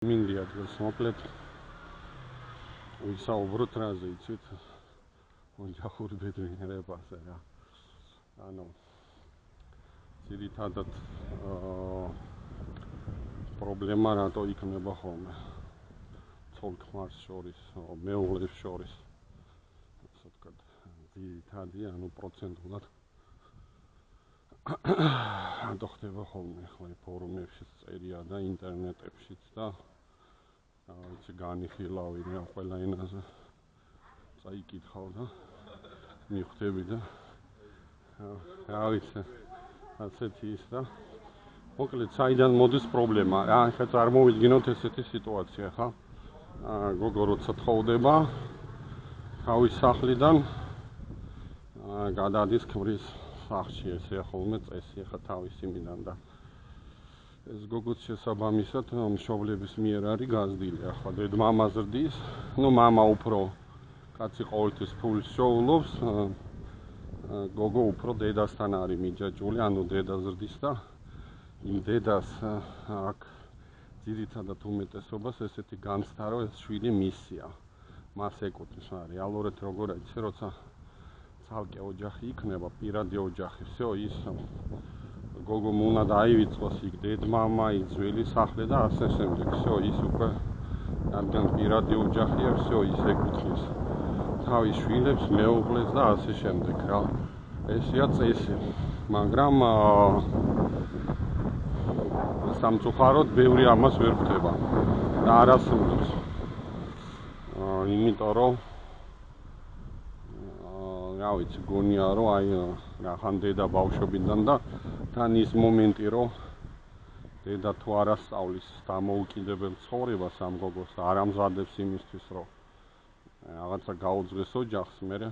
მინდია დღეს მოკლედ ვისაუბროთ რაზე იცით ოჯახურ ბედნიერებაზე რა. ანუ ძირითადად პრობლემა რატო იქნება ხოლმე ცოლ-ქმარს შორის, მეუღლეს შორის. ასე ვთქვათ, ძირითადი, ანუ პროცენტულად რატო ხდება ხოლმე ახლა ფორუმებშიც წერია და ინტერნეტებშიც და ვიცი განიხილავი რა ყველა ენაზე წაიკითხავ და მიხვდები და რა ვიცი ასეთი ის და მოკლედ საიდან მოდის პრობლემა რა ახლა წარმოვიდგინოთ ესეთი სიტუაცია ხა გოგო როცა თხოვდება თავის სახლიდან გადადის ქმრის სახლში ესე ხოლმე წესი ხა თავის იმიდან და ეს გოგოც შესაბამისად მშობლების მიერ არის გაზრდილი. ახლა დედმამა ზრდის, მამა უფრო კაცი ყოველთვის ფულს შოულობს, გოგო უფრო დედასთან არის მიჯაჭვული, ანუ დედა ზრდის და იმ დედას აქ ძირითადად უმეტესობას ესეთი განცდა, რომ ეს შვილი მისია. მას ეკუთვნის, რეალურად როგორ იცი, როცა ცალკე ოჯახი იქნება, პირადი ოჯახი, всё ის გოგომ უნდა დაივიწყოს იქ დედმამა, იქ ძველი სახლი და ასე შემდეგ. всё ის უკვე რადგან პირადი ოჯახია, всё ის ეკუთვნის თავის შვილებს, მეუღლეს და ასე შემდეგ რა. ესეა წესი. მაგრამ სამწუხაროდ ბევრი ამას ვერ ხვდება და არასრულებს. იმიტომ რომ რა ვიცი, გონია რომ აი რახან დედა ბავშვობიდან და თან ის მომენტი რომ დედა თუ არ ასწავლის დამოუკიდებელ ცხოვრებას ამ გოგოს და არ ამზადებს იმისთვის რომ რაღაცა გაუძღეს ოჯახს, მერე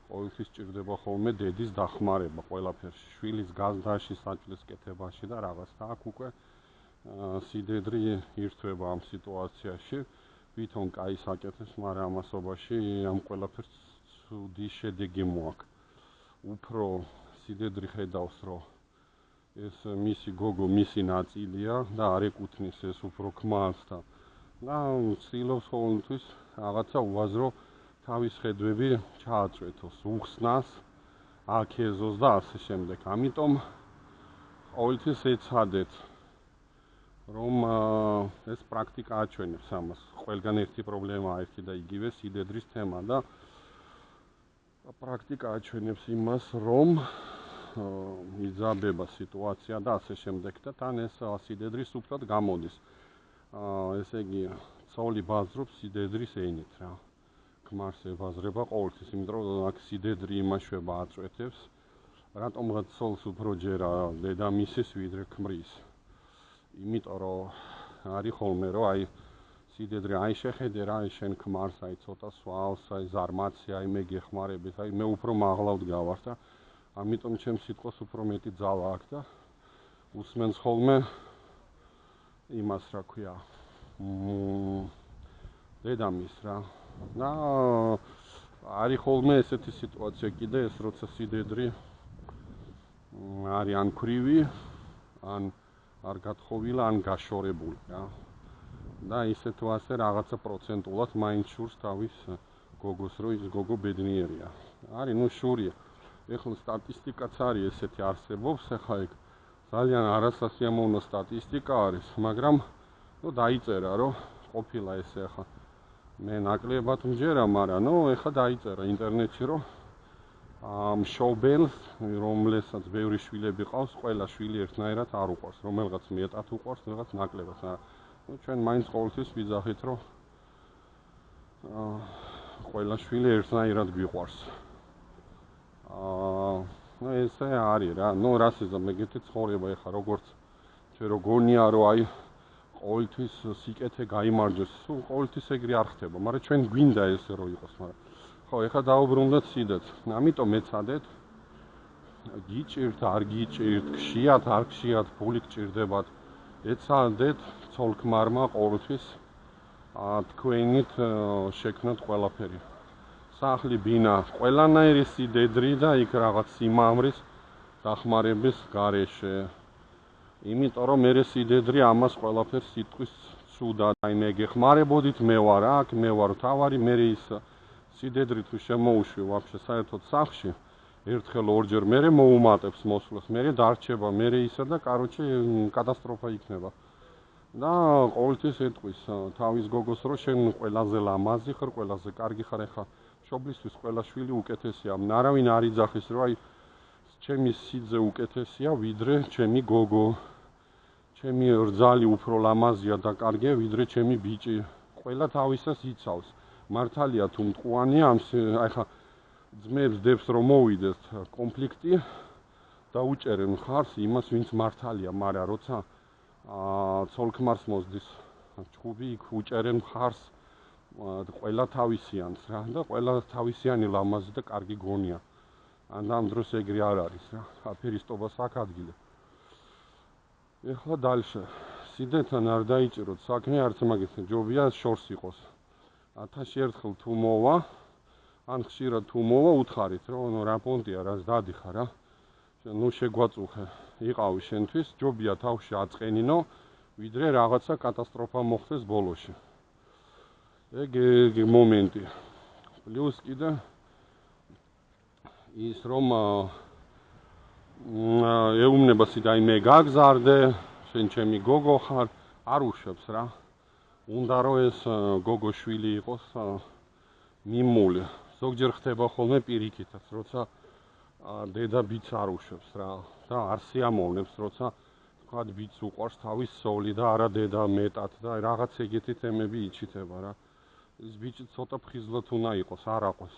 ყოველთვის ჭირდება ხოლმე დედის დახმარება ყველაფერში, შვილის გაზრდაში, საჭმლის კეთებაში და რაღაც და აქ უკვე სიდედრი ირთვება ამ სიტუაციაში, ვითომ კაი საკეთებს, მაგრამ ამასობაში ამ ყველაფერს ცუდი შედეგი მოაქვს. უფრო სიდედრი ხედავს, რომ ეს მისი გოგო, მისი ნაწილია და არ ეკუთვნის ეს უფრო ქმარს და ცდილობს ყოველთვის რაღაცა უაზრო თავის ხედვები ჩააწვეთოს, უხსნას, აქეზოს და ასე შემდეგ. ამიტომ ყოველთვის ეცადეთ, რომ ეს პრაქტიკა აჩვენებს ამას. ყველგან ერთი პრობლემაა, ერთი და იგივე სიდედრის თემა და პრაქტიკა აჩვენებს იმას, რომ იძაბება სიტუაცია და ასე შემდეგ და თან ეს სიდედრი სუფთად გამოდის. ესე იგი, ცოლი ბაზრობს სიდედრის ენით რა. ქმარს ებაზრება ყოველთვის, იმიტომ რომ აქ სიდედრი იმაშვება აწვეთებს, რატომღაც ცოლს უფრო ჯერა დედამისის ვიდრე ქმრის. იმიტომ რომ არის ხოლმე რომ აი სიდედრი აი შეხედე რა, აი შენ ქმარს, აი ცოტა სვავს, აი ზარმაცი, აი მე გეხმარებით, აი მე უფრო მაღლა ვდგავარ და ამიტომ ჩემს სიტყვას უფრო მეტი ძალა აქვს და უსმენს ხოლმე იმას რა ქვია დედამის რა. და არის ხოლმე ესეთი სიტუაცია კიდე ეს როცა სიდედრი არის ან ქვრივი, ან არ გათხოვილი, ან გაშორებული რა. და ისე თუ ასე რაღაცა პროცენტულად მაინც შურს თავის გოგოს, რომ ის გოგო ბედნიერია. არის, შურია. ეხლა სტატისტიკაც არის ესეთი არსებობს, ეხლა ეგ ძალიან არასასიამოვნო სტატისტიკა არის, მაგრამ დაიწერა რომ ყოფილა ესე ახლა მე ნაკლებად მჯერა, მაგრამ ეხლა დაიწერა ინტერნეტში რომ მშობელს, რომელსაც ბევრი შვილები ყავს, ყველა შვილი ერთნაირად არ უყვარს, რომელღაც მეტად უყვარს, რაღაც ნაკლებად. ჩვენ მაინც ყოველთვის ვიძახით რომ ყველა შვილი ერთნაირად გვიყვარს. ესე არის რა, რასიზმ მეგეთი ცხოვრება ეხლა როგორც ჩვენ რო გონია რომ აი ყოველთვის სიკეთე გაიმარჯვოს, ყოველთვის ეგრე არ ხდება, მაგრამ ჩვენ გვინდა ესე რომ იყოს, მაგრამ ხო, ეხლა დაუბრუნდეთ სიდეთ. ამიტომ ეცადეთ გიჭირთ, არ გიჭირთ, გშიათ, არ გშიათ, ფული გჭირდებათ. ეცადეთ ცოლ-ქმარმა ყოველთვის თქვენით შექმნათ ყველაფერი. სახლი, ბინა, ყველანაირი სიდედრი და იქ რაღაც სიმამრის დახმარების გარეშე. იმიტომ რომ მე სიდედრი ამას ყველაფერს სიტყვის ცუდად, აი მე გეხმარებოდით, მე ვარ აქ, მე ვარ თავარი, მე ის სიდედრით თუ შემოუშვი ვაფშე საერთოდ სახში, ერთხელ ორჯერ მე მოუმატებს მოსვლას, მე დარჩება, მე ისა და კაროჩე კატასტროფა იქნება. და ყოველთვის ეტყვის თავის გოგოს რომ შენ ყველაზე ლამაზი ხარ, ყველაზე კარგი ხარ, ეხა მშობლისთვის ყველა შვილი უკეთესია. არავინ არ იძახის რომ აი ჩემი სიძე უკეთესია ვიდრე ჩემი გოგო. ჩემი რძალი უფრო ლამაზია და კარგია ვიდრე ჩემი ბიჭი. ყველა თავისას იცავს. მართალია თუ მტყუანია აი ხა ძმებს დებს რომ მოვიდეს კონფლიქტი და უჭერენ ხარს იმას ვინც მართალია, მაგრამ როცა ცოლ-ქმარს მოსდის ჭუბი იქ უჭერენ ხარს ყველა თავისიანს რა და ყველა თავისიანი ლამაზი და კარგი გონია. ან ამ დროს ეგრე არ არის რა. აფერისტობას აქ ადგილი. ეხლა დალშე სიდებთან არ დაიჭიროთ საქმე, არც მაგის ჯობია შორს იყოს. 1000 ერთხელ თუ მოვა, ან ხშირად თუ მოვა, უთხარით რომ რა პონტია, რაც დადიხარ რა. ნუ შეგვაწუხე. იყავი შენთვის, ჯობია თავში აწყენინო, ვიდრე რაღაცა კატასტროფა მოხდეს ბოლოში. ეგ მომენტი. პლუს კიდე ის რომ ეუბნება სიტაი მე გაგზარდე, შენ ჩემი გოგო ხარ, არ უშვებს რა. უნდა რომ ეს გოგო შვილი იყოს მიმული. ზოგჯერ ხდება ხოლმე პირიქითაც, როცა დედა ბიჭს არ უშვებს რა და არ სიამოვნებს, როცა თქვა ბიჭს უყვარს თავის სოლი და არა დედა მეტად და რაღაც ეგეთი თემები იჩითება რა. ეს ბიჭი ცოტა ფხიზლად უნდა იყოს, არ აყვეს.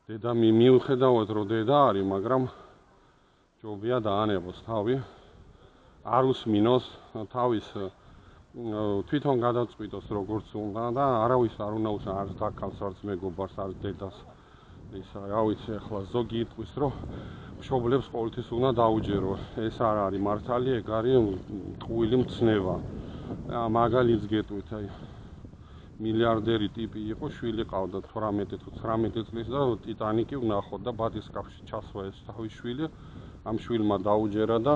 დედა მიუხედავად რომ დედა არის, მაგრამ ჯობია დაანებოს თავი. არ უსმინოს თავის თვითონ გადაწყვიტოს როგორც უნდა და არავის არ უნდა უსმენოს არც დაკალს, არც მეგობარს, არც დედას. ისა რა ვიცი, ახლა ზოგი იტყვის რომ მშობლებს ყოველთვის უნდა დაუჯერო. ეს არ არის მართალი, ეგ არის ტყუილი მცნება. მაგალითს გეტყვით, აი მილიარდერი ტიპი იყო, შვილი ყავდა 18 თუ 19 წლის და ტიტანიკი ვნახოთ და ბატისკაფში ჩასვა ეს თავის შვილი, ამ შვილმა დაუჯერა და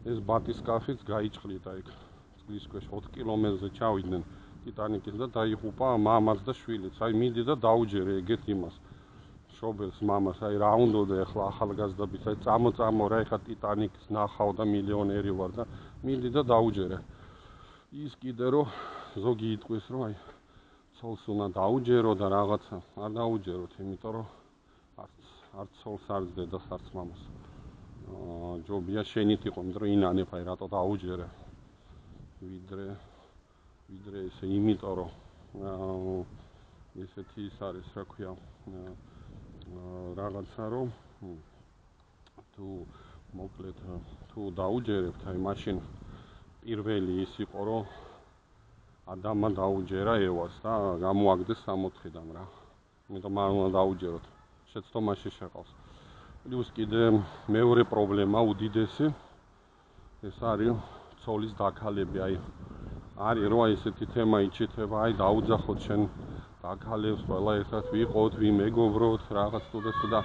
ეს ბატისკაფიც გაიჭყლიდა იქ. წყლის ქვეშ 4 კილომეტრზე ჩავიდნენ ტიტანიკის და დაიღუპა მამაც და შვილიც. აი მიდი და დაუჯერე ეგეთ იმას. მშობელს მამას, აი რა უნდოდა ახლა ახალგაზრდობის, აი წამო რა ეხა ტიტანიკის ნახავ და მილიონერი ვარ და მიდი და დაუჯერე. ის კიდე რომ ზოგი იტყვის რომ აი ცოლს უნდა დაუჯერო და რაღაცა არ დაუჯეროთ, იმიტომ რომ არც ცოლს არც დედას არც მამას. ჯობია შენით იყო, იმიტომ რომ ინანებ აი რატო დაუჯერე. ვიდრე ესე იმიტომ რომ ესეთი ის არის, რა ქვია, რაღაცა რომ თუ მოკლედ თუ დაუჯერებთ, აი მაშინ პირველი ის იყო რომ ადამმა დაუჯერა ევას და გამოაგდეს 64-დან რა. იმიტომ არ უნდა დაუჯეროთ. შეცდომაში შეყავს. პლუს კიდე მეორე პრობლემა უდიდესი ეს არის ცოლის დაქალები. აი არის რომ აი ესეთი თემა იჩითება, აი დაუძახოთ შენ დაქალებს, ყველა ერთად ვიყოთ, ვიმეგობროთ, რაღაც და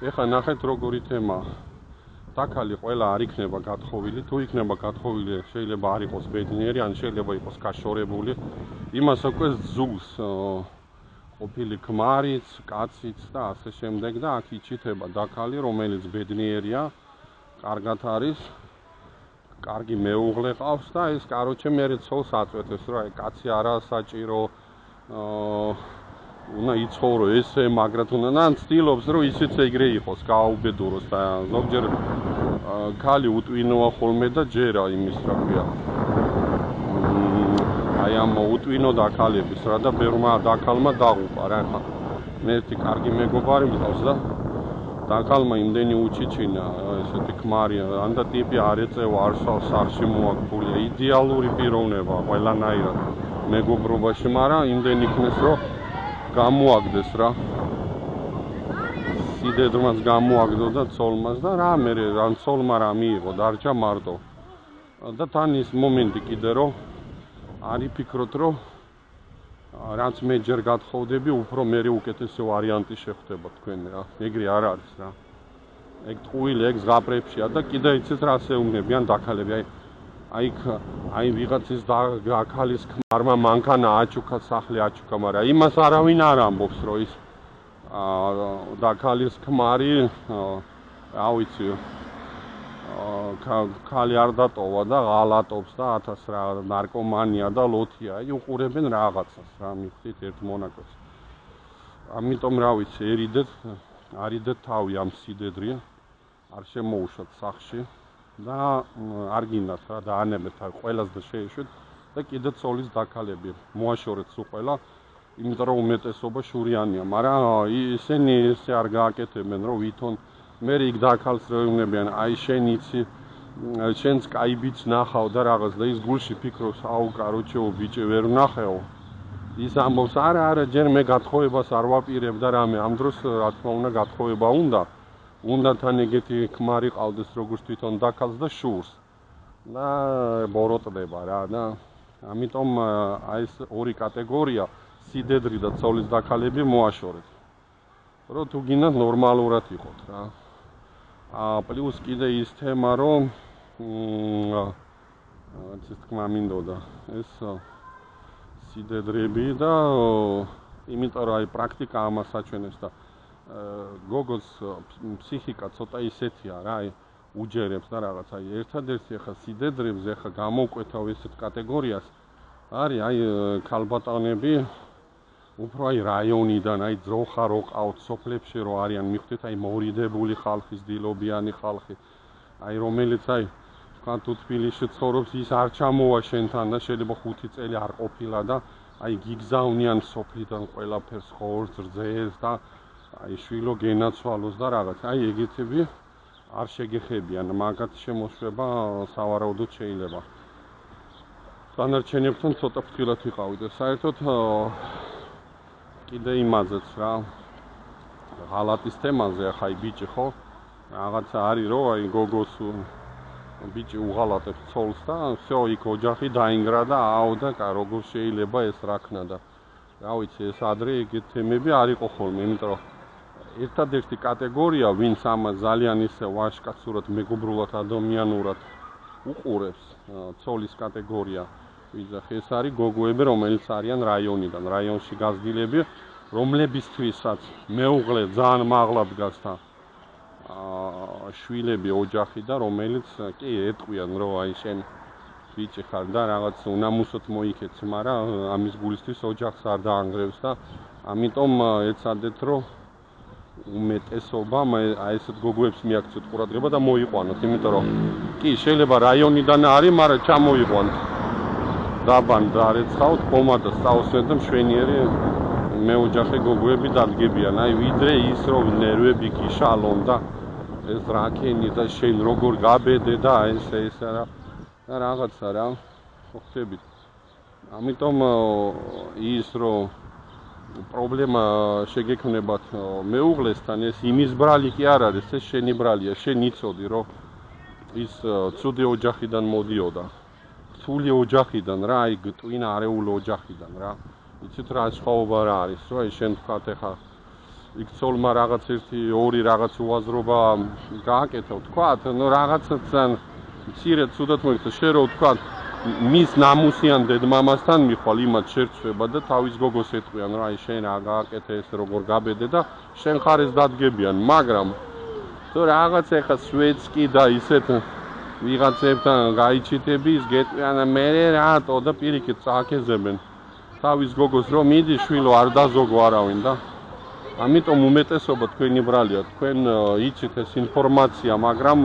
ეხლა ნახეთ როგორი თემაა. დაქალი ყველა არ იქნება გათხოვილი, თუ იქნება გათხოვილი, შეიძლება არ იყოს ბედნიერი, ან შეიძლება იყოს გაშორებული. იმას უკვე ზულს ყოფილი ქმარიც, კაციც და ასე შემდეგ და აქ იჩითება დაქალი, რომელიც ბედნიერია, კარგად არის, კარგი მეუღლე ყავს და ეს კაროჩე მე ცოლს აწვეთებს, რომ აი კაცი არაა საჭირო, უნდა იცხოვრო ესე, მაგრად უნდა და ცდილობს რომ ისიც ეგრე იყოს, გააუბედუროს და ზოგჯერ ქალი უტვინოა ხოლმე და ჯერა იმის რა ქვია. აი ამ უტვინო დაქალების რა და ბერმა დაქალმა დაღუპა რა ხა. მე ერთი კარგი მეგობარი მყავს და დაქალმა იმდენი უჩიჩინა ესეთი ქმარი, ან და ტიპი არ ეწევა, არ სახში მოაქფულია, იდეალური პიროვნება ყველანაირად მეგობრობაში, მაგრამ იმდენი იქნეს რომ გამოაგდეს რა. სიდედრმაც გამოაგდო და ცოლმას და რა მე რან ცოლმა რა მიიღო, დარჩა მარტო. და თან ის მომენტი კიდე რომ არის ფიქრობთ რომ რაც მე ჯერ გათხოვდები, უფრო მე უკეთესი ვარიანტი შეხვდება თქვენ რა. ეგრე არ არის რა. ეგ ტყუილი, ეგ ზღაპრებშია და კიდე იცით რა შეუნებიან დაქალები. აი აი ვიღაცის დაქალის ქმარმა მანქანა აჩუქა, სახლი აჩუქა, მაგრამ იმას არავინ არ ამბობს, რომ ის დაქალის ქმარი, რა ვიცი, ქალი არ დატოვა და ღალატობს და 1000 რა ნარკომანია და ლოთია. აი უყურებენ რაღაცას, რა მივხვდით ერთ მონაკვეთს. ამიტომ რა ვიცი, არიდეთ თავი ამ სიდედრია, არ შემოუშვათ სახლში და არ გინდათ რა დაანებეთ ყველას და შეეშვით და კიდე ცოლის დაქალები მოაშორეთ სულ ყველა, იმიტომ რომ უმეტესობა შურიანია, მაგრამ ისინი ესე არ გააკეთებენ, რომ ვითომ მე იქ დაქალს როუნებიან, აი შენ იცი, შენს კაი ბიჭს ნახავ და რაღაც და ის გულში ფიქრობს, აუ კაროჩეო ბიჭი ვერ ვნახეო. ის ამბობს, არა, ჯერ მე გათხოვებას არ ვაპირებ და რამე, ამ დროს რა თქმა უნდა გათხოვება უნდა თან ეგეთი ქმარი ყავდეს, როგორც თვითონ დაქალს და შურს. და ბოროტდება რა და ამიტომ აი ეს ორი კატეგორია, სიდედრი და ცოლის დაქალები მოაშორეთ. რომ თუ გინდათ ნორმალურად იყოთ რა. პლუს კიდე ის თემა, რომ ეს თქმა მინდოდა, ეს სიდედრები და იმიტომ რომ აი პრაქტიკა ამას აჩვენებს და გოგოს ფსიქიკა ცოტა ისეთია რა, აი უჯერებს და რაღაც, აი ერთადერთი ახლა სიდედრებს ახლა გამოვკვეთავ ესეთ კატეგორიას არის აი ქალბატონები უფრო აი რაიონიდან, აი ძროხა რო ყავთ სოფლებში რო არიან, მივხვდით აი მორიდებული ხალხი, დილობიანი ხალხი, აი რომელიც აი თქვა თუ თბილისში ცხოვრობს, ის არ ჩამოვა შენთან და შეიძლება 5 წელი არ ყოფილა და აი გიგზავნიან სოფლიდან ყველაფერს, ხორცს, რძეს და აი შვილო გენაცვალოს და რაღაც, აი ეგეთები არ შეგეხებიან, მაგათ შემოშვება სავარაუდოდ შეიძლება. დანარჩენებთან ცოტა ფრთხილად ვიყავით და საერთოდ კიდე იმაზეც რა, ღალატის თემაზე, ახლა აი ბიჭი ხო, რაღაცა არის რომ აი გოგოს ბიჭი უღალატებს ცოლს და всё, იქ ოჯახი დაინგრა და აუ და როგორ შეიძლება ეს რაქნა და რა ვიცი, ეს ადრე ეგეთ თემები არ იყო ხოლმე, იმიტომ რომ ერთადერთი კატეგორია, ვინც ამას ძალიან ისე ვაჟკაცურად, მეგობრულად, ადამიანურად უყურებს, ცოლის კატეგორია, ვიძახი, ეს არის გოგოები, რომელიც არიან რაიონიდან, რაიონში გაზრდილები, რომლებისთვისაც მეუღლე ძალიან მაღლა დგას და შვილები ოჯახი და რომელიც კი ეტყვიან რომ აი შენ ბიჭი ხარ და რაღაც უნამუსოდ მოიქეცი, მაგრამ ამის გულისთვის ოჯახს არ დაანგრევს და ამიტომ ეცადეთ რომ უმეტესობამ აი ესეთ გოგოებს მიაქციოთ ყურადღება და მოიყვანოთ, იმიტომ რომ კი შეიძლება რაიონიდან არის, მაგრამ ჩამოიყვანთ დაბან და არეცხავთ, პომადას წაუსვენ და მშვენიერი მეოჯახე გოგოები დადგებიან, აი ვიდრე ის რომ ნერვები გიშალონ და ეს რაკენი და შენ როგორ გაბედე და ეს რა რაღაცა რა ხდებით. ამიტომ ის რომ პრობლემა შეგექმნებათ მეუღლესთან, ეს იმის ბრალი კი არ არის, ეს შენი ბრალია, შენ იცოდი რომ ის ცუდი ოჯახიდან მოდიოდა, რთული ოჯახიდან რა, აი ტვინა არეულ ოჯახიდან რა. იცით რა სხვაობა რა არის, რომ აი შენ თქვათ ეხა იქ ცოლმა რაღაც 1-2 რაღაც უაზრობა გააკეთა, თქვათ, ნუ რაღაცაცან მცირე ცუდად მოიქცა, შენ რო თქვათ მის ნამუსიან დედმამასთან მიხვალ, იმათ შერცვება და თავის გოგოს ეტყვიან, რომ აი შენ რა გააკეთე, ეს როგორ გაბედე და შენ ხარ ეს დადგებიან, მაგრამ თუ რაღაც ეხა სვეცკი და ისეთ ვიღაცებთან გაიჩიტები, ის გეტყვიან მე რატო და პირიქით წააქეზებენ თავის გოგოს, რომ მიდი შვილო არ დაზოგო არავინ და ამიტომ უმეტესობა თქვენი ბრალია, თქვენ იცით ეს ინფორმაცია, მაგრამ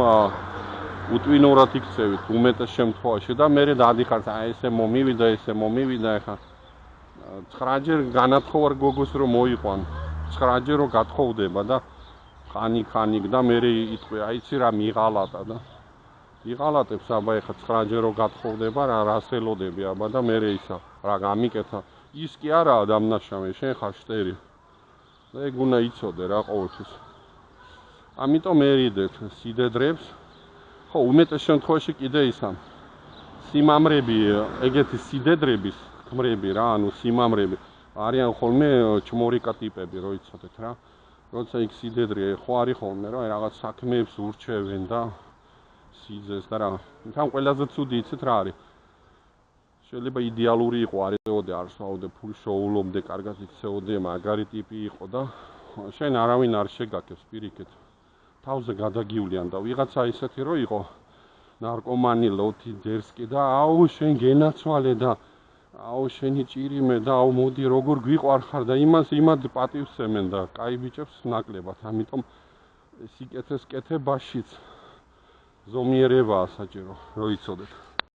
უტვინორად იქცევით უმეტეს შემთხვევაში და მე დადიხართ, აი ესე მომივიდა ეხა 9-ჯერ განათხოვარ გოგოს რომ მოიყვან, 9-ჯერ რომ გათხოვდება და ხანი და მე იტყვი, აი იცი რა მიღალატა და იღალატებს აბა ეხა 9-ჯერ რომ გათხოვდება რა რას ელოდები აბა და მე ისა რა გამიკეთა, ის კი არაა დამნაშავე, შენ ხარ შტერი. და ეგ უნდა იცოდე რა ყოველთვის. ამიტომ ერიდეთ სიდედრებს. ხო, უმეტეს შემთხვევაში კიდე ისა. სიმამრები, ეგეთი სიდედრების ქმრები რა, ანუ სიმამრები არიან ხოლმე ჩმორიკა ტიპები, რო იცოდეთ რა. როცა იქ სიდედრია, ხო არის ხოლმე, რომ რაღაც საქმეებს ურჩევენ და სიძეს და რა. თან ყველაზე ცუდი იცით რა არის? შეიძლება იდეალური იყო, არ ეწეოდე, არ სვავდე, ფულს შოულობდე, კარგად იქცეოდე, მაგარი ტიპი იყო და შენ არავინ არ შეგაქებს პირიქით. თავზე გადაგივლიან და ვიღაცა ისეთი რო იყო ნარკომანი, ლოთი, დერსკი და აუ შენ გენაცვალე და აუ შენი ჭირიმე და აუ მოდი როგორ გვიყვარხარ და იმად პატივს ემენ და კაი ბიჭებს ნაკლებად. ამიტომ სიკეთეს კეთებაშიც ზომიერებაა საჭირო, რო იცოდეთ.